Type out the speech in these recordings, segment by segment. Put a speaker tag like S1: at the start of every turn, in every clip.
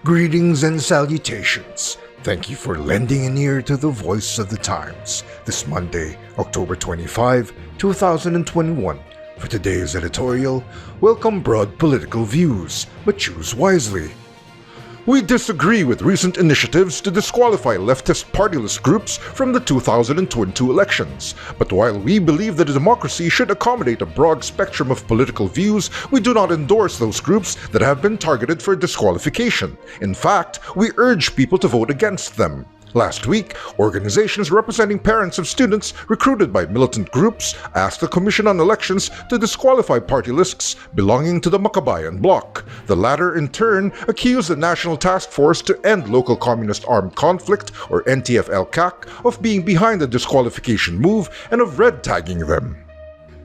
S1: Greetings and salutations. Thank you for lending an ear to the voice of the times this Monday, October 25, 2021. For today's editorial, welcome broad political views, but choose wisely. We disagree with recent initiatives to disqualify leftist partyless groups from the 2022 elections. But while we believe that a democracy should accommodate a broad spectrum of political views, we do not endorse those groups that have been targeted for disqualification. In fact, we urge people to vote against them. Last week, organizations representing parents of students recruited by militant groups asked the Commission on Elections to disqualify party lists belonging to the Makabayan bloc. The latter, in turn, accused the National Task Force to End Local Communist Armed Conflict, or NTF-LCAC, of being behind the disqualification move and of red-tagging them.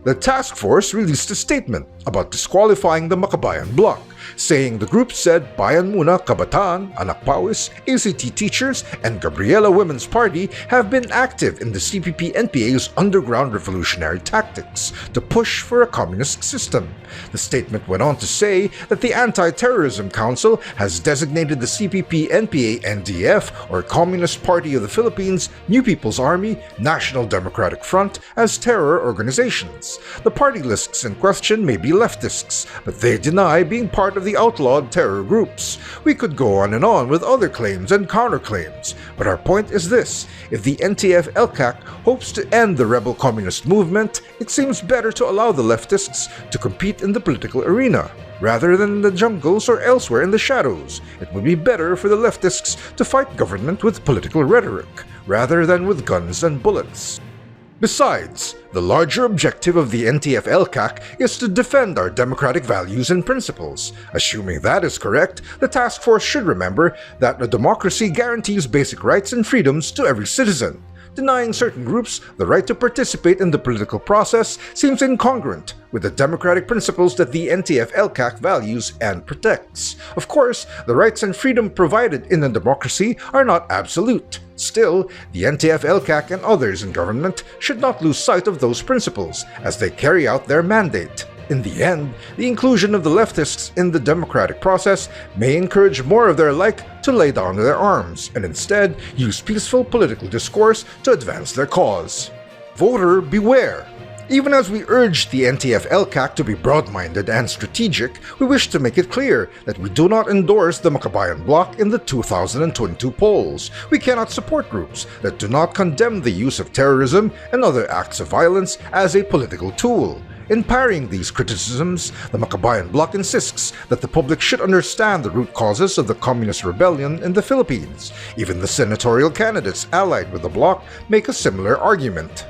S1: The task force released a statement about disqualifying the Makabayan bloc, saying the group said Bayan Muna Kabataan, Anak Pawis, ACT Teachers, and Gabriela Women's Party have been active in the CPP-NPA's underground revolutionary tactics to push for a communist system. The statement went on to say that the Anti-Terrorism Council has designated the CPP-NPA-NDF, or Communist Party of the Philippines, New People's Army, National Democratic Front, as terror organizations. The party lists in question may be leftists, but they deny being part of the outlawed terror groups. We could go on and on with other claims and counterclaims, but our point is this: if the NTF-LCAC hopes to end the rebel communist movement, it seems better to allow the leftists to compete in the political arena, rather than in the jungles or elsewhere in the shadows. It would be better for the leftists to fight government with political rhetoric, rather than with guns and bullets. Besides, the larger objective of the NTF-LCAC is to defend our democratic values and principles. Assuming that is correct, the task force should remember that a democracy guarantees basic rights and freedoms to every citizen. Denying certain groups the right to participate in the political process seems incongruent with the democratic principles that the NTF-LCAC values and protects. Of course, the rights and freedom provided in a democracy are not absolute. Still, the NTF-LCAC and others in government should not lose sight of those principles as they carry out their mandate. In the end, the inclusion of the leftists in the democratic process may encourage more of their like to lay down their arms and instead use peaceful political discourse to advance their cause. Voter beware! Even as we urge the NTF-LCAC to be broad-minded and strategic, we wish to make it clear that we do not endorse the Makabayan bloc in the 2022 polls. We cannot support groups that do not condemn the use of terrorism and other acts of violence as a political tool. In parrying these criticisms, the Makabayan bloc insists that the public should understand the root causes of the communist rebellion in the Philippines. Even the senatorial candidates allied with the bloc make a similar argument.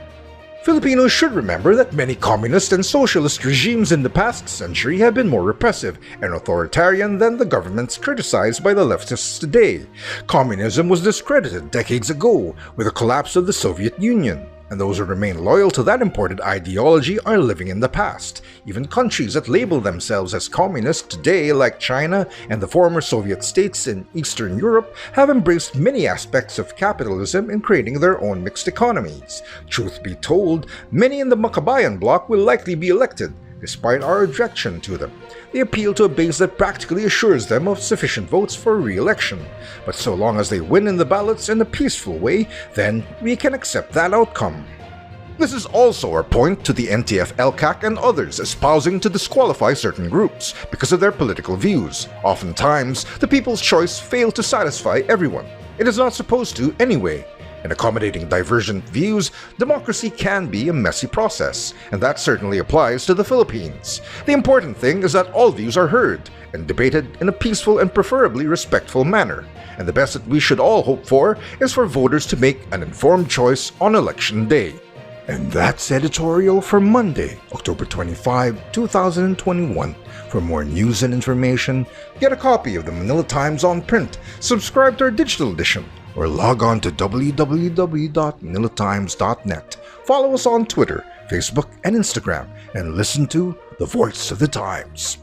S1: Filipinos should remember that many communist and socialist regimes in the past century have been more repressive and authoritarian than the governments criticized by the leftists today. Communism was discredited decades ago with the collapse of the Soviet Union, and those who remain loyal to that imported ideology are living in the past. Even countries that label themselves as communist today, like China and the former Soviet states in Eastern Europe, have embraced many aspects of capitalism in creating their own mixed economies. Truth be told, many in the Makabayan bloc will likely be elected, despite our objection to them. They appeal to a base that practically assures them of sufficient votes for re-election. But so long as they win in the ballots in a peaceful way, then we can accept that outcome. This is also our point to the NTF-LCAC and others espousing to disqualify certain groups because of their political views. Oftentimes, the people's choice fails to satisfy everyone. It is not supposed to anyway. In accommodating divergent views, democracy can be a messy process, and that certainly applies to the Philippines. The important thing is that all views are heard and debated in a peaceful and preferably respectful manner, and the best that we should all hope for is for voters to make an informed choice on Election Day. And that's editorial for Monday, October 25, 2021. For more news and information, get a copy of the Manila Times on print, subscribe to our digital edition, or log on to www.manilatimes.net. Follow us on Twitter, Facebook, and Instagram, and listen to The Voice of the Times.